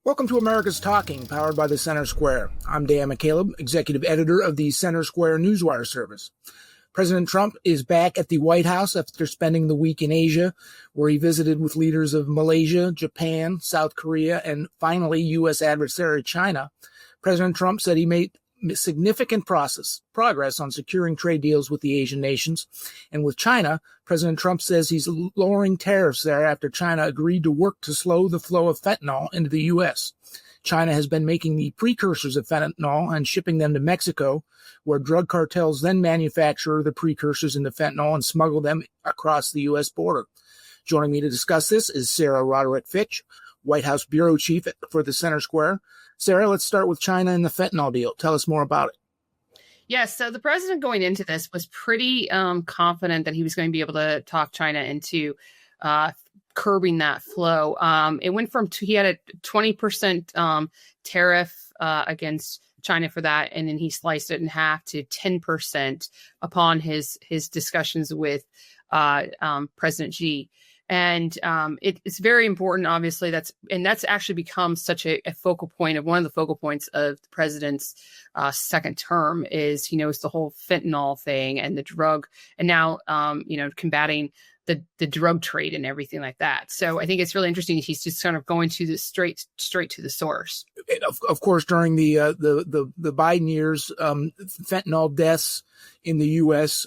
Welcome to America's Talking, powered by the Center Square. I'm Dan McCaleb, executive editor of the Center Square Newswire service. President Trump is back at the White House after spending the week in Asia, where he visited with leaders of Malaysia, Japan, South Korea, and finally U.S. adversary China. President Trump said he made significant progress on securing trade deals with the Asian nations. And with China, President Trump says he's lowering tariffs there after China agreed to work to slow the flow of fentanyl into the U.S. China has been making the precursors of fentanyl and shipping them to Mexico, where drug cartels then manufacture the precursors into fentanyl and smuggle them across the U.S. border. Joining me to discuss this is Sarah Roderick Fitch, White House bureau chief for the Center Square. Sarah, let's start with China and the fentanyl deal. Tell us more about it. Yes, so the president going into this was pretty confident that he was going to be able to talk China into curbing that flow. It went from, he had a 20% tariff against China for that, and then he sliced it in half to 10% upon his discussions with President Xi. And it's very important, obviously, that's actually become such a focal point of one of the focal points of the president's second term is, it's the whole fentanyl thing and the drug, and now, combating the drug trade and everything like that. So I think it's really interesting. He's just kind of going to the straight to the source. Of course, during the Biden years, fentanyl deaths in the U.S.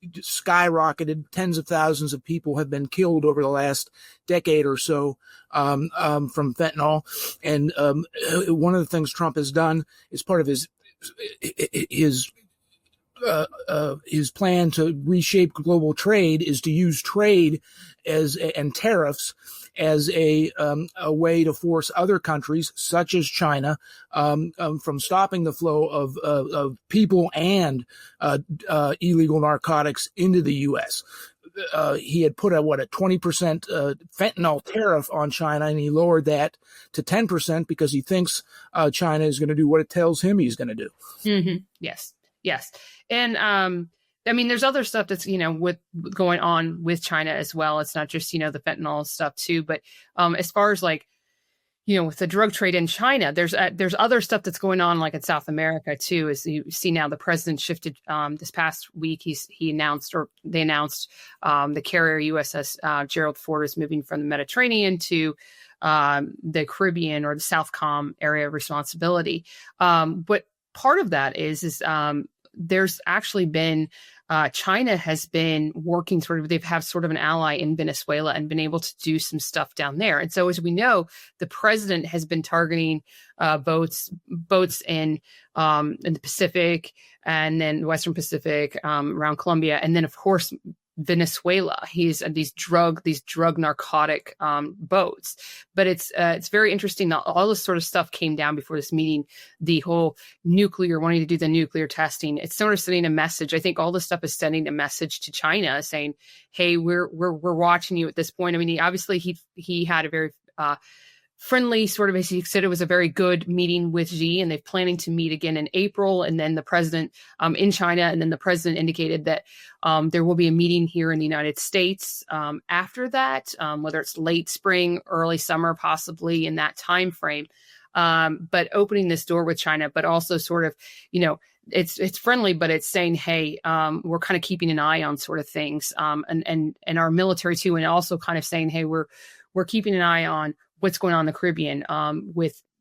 Skyrocketed. Tens of thousands of people have been killed over the last decade or so from fentanyl. And one of the things Trump has done as part of his plan to reshape global trade is to use trade and tariffs as a way to force other countries, such as China, from stopping the flow of people and illegal narcotics into the U.S. He had put a 20% fentanyl tariff on China, and he lowered that to 10% because he thinks China is going to do what it tells him he's going to do. Mm-hmm. Yes. And there's other stuff that's, with going on with China as well. It's not just, the fentanyl stuff too, but as far as with the drug trade in China, there's other stuff that's going on like in South America too. As you see now, the president shifted this past week. They announced the carrier USS Gerald Ford is moving from the Mediterranean to the Caribbean or the Southcom area of responsibility. But part of that is there's actually been China has been working they have sort of an ally in Venezuela and been able to do some stuff down there. And so, as we know, the president has been targeting boats in the Pacific and then Western Pacific around Colombia, and then of course Venezuela. He's these drug narcotic boats. But it's very interesting that all this sort of stuff came down before this meeting. The whole wanting to do the nuclear testing. It's sort of sending a message. I think all this stuff is sending a message to China saying, "Hey, we're watching you at this point." I mean, he had a very friendly sort of, as he said, it was a very good meeting with Xi, and they're planning to meet again in April. And then the president in China, and then the president indicated that there will be a meeting here in the United States after that, whether it's late spring, early summer, possibly in that time frame. But opening this door with China, but also sort of, it's friendly, but it's saying, hey, we're kind of keeping an eye on sort of things, and our military too, and also kind of saying, hey, we're keeping an eye on what's going on in the Caribbean.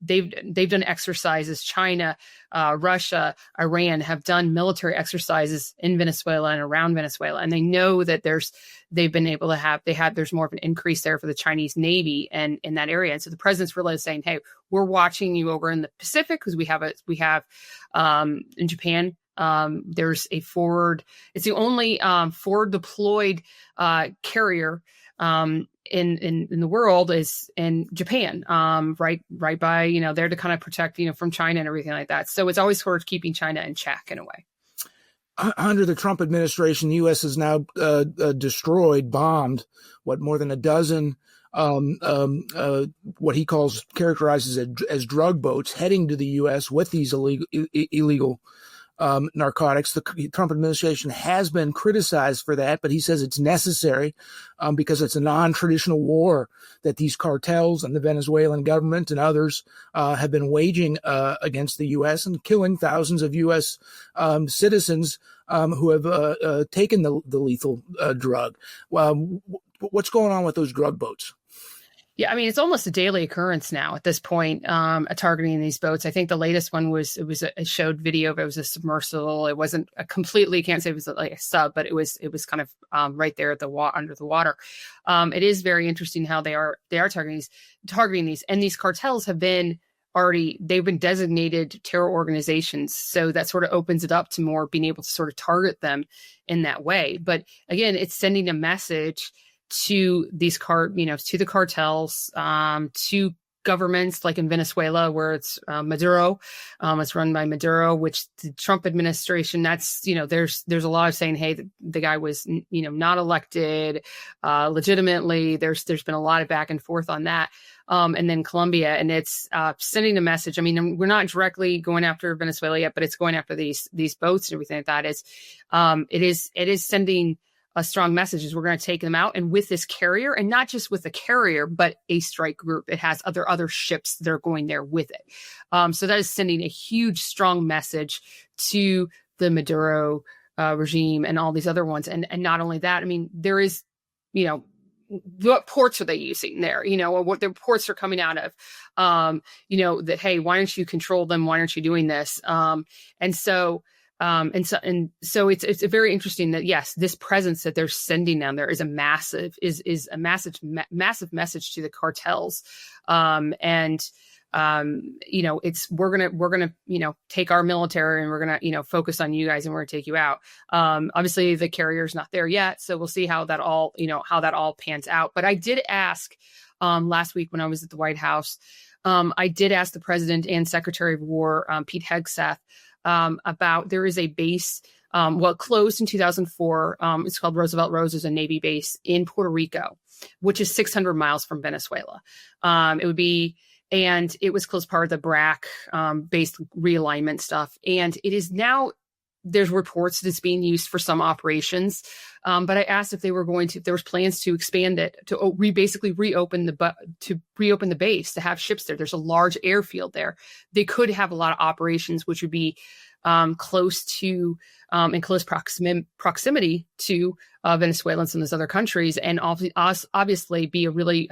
They've done exercises. China, Russia, Iran have done military exercises in Venezuela and around Venezuela, and they know that there's more of an increase there for the Chinese Navy and in that area. And so the president's really saying, hey, we're watching you over in the Pacific, because we have in Japan. There's a forward. It's the only forward deployed carrier in the world is in Japan, right by, there to kind of protect, from China and everything like that. So it's always sort of keeping China in check in a way. Under the Trump administration, the U.S. has now bombed more than a dozen what he characterizes as drug boats heading to the U.S. with these illegal narcotics. The Trump administration has been criticized for that, but he says it's necessary because it's a non-traditional war that these cartels and the Venezuelan government and others have been waging against the U.S. and killing thousands of U.S. Citizens who have taken the lethal drug. What's going on with those drug boats? Yeah, I mean, it's almost a daily occurrence now at this point, targeting these boats. I think the latest one was a showed video of it was a submersible. It wasn't a completely, can't say it was like a sub, but it was kind of right there at the under the water. It is very interesting how they are targeting these, and these cartels have been they've been designated terror organizations. So that sort of opens it up to more being able to sort of target them in that way. But again, it's sending a message to these to the cartels, to governments like in Venezuela, where it's Maduro, it's run by Maduro, which the Trump administration, that's, there's a lot of saying, hey, the guy was, not elected legitimately. There's been a lot of back and forth on that. And then Colombia, and it's sending a message. I mean, we're not directly going after Venezuela yet, but it's going after these boats and everything like that. It is sending a strong message is we're going to take them out, and with this carrier, and not just with the carrier, but a strike group. It has other ships that are going there with it. So that is sending a huge, strong message to the Maduro regime and all these other ones. And not only that, I mean, there is, what ports are they using there? Or what their ports are coming out of? That, hey, why don't you control them? Why aren't you doing this? And so it's very interesting that, yes, this presence that they're sending down there is a massive message to the cartels. We're going to take our military and we're going to, focus on you guys, and we're going to take you out. Obviously the carrier's not there yet. So we'll see how that all pans out. But I did ask, last week when I was at the White House, I did ask the president and Secretary of War, Pete Hegseth, about, there is a base, it closed in 2004. It's called Roosevelt Roads, is a Navy base in Puerto Rico, which is 600 miles from Venezuela. And it was closed part of the BRAC base realignment stuff. And it is now, there's reports that it's being used for some operations. But I asked if there was plans to expand it, to basically reopen the base, to have ships there. There's a large airfield there. They could have a lot of operations, which would be close to, in close proximity to Venezuelans and those other countries, and obviously be a really,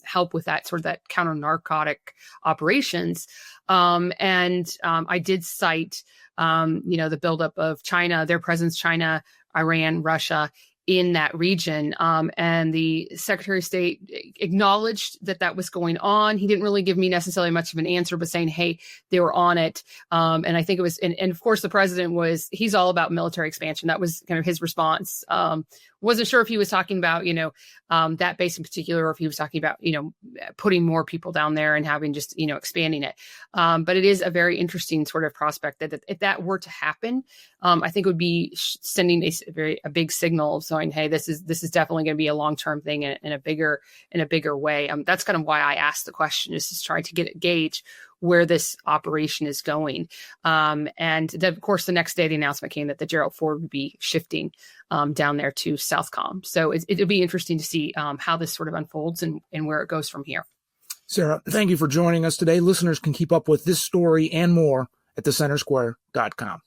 help with that sort of that counter narcotic operations. I did cite, the buildup of China, their presence, China, Iran, Russia, in that region. And the Secretary of State acknowledged that was going on. He didn't really give me necessarily much of an answer, but saying, hey, they were on it. And I think it was, and of course the president he's all about military expansion. That was kind of his response. Wasn't sure if he was talking about, that base in particular, or if he was talking about, putting more people down there and having just, expanding it. But it is a very interesting sort of prospect that if that were to happen, I think it would be sending a big signal saying, hey, this is definitely going to be a long-term thing in a bigger way. That's kind of why I asked the question, is to try to get a gauge where this operation is going. Of course, the next day, the announcement came that the Gerald Ford would be shifting down there to Southcom. So it'll be interesting to see how this sort of unfolds and where it goes from here. Sarah, thank you for joining us today. Listeners can keep up with this story and more at thecentersquare.com.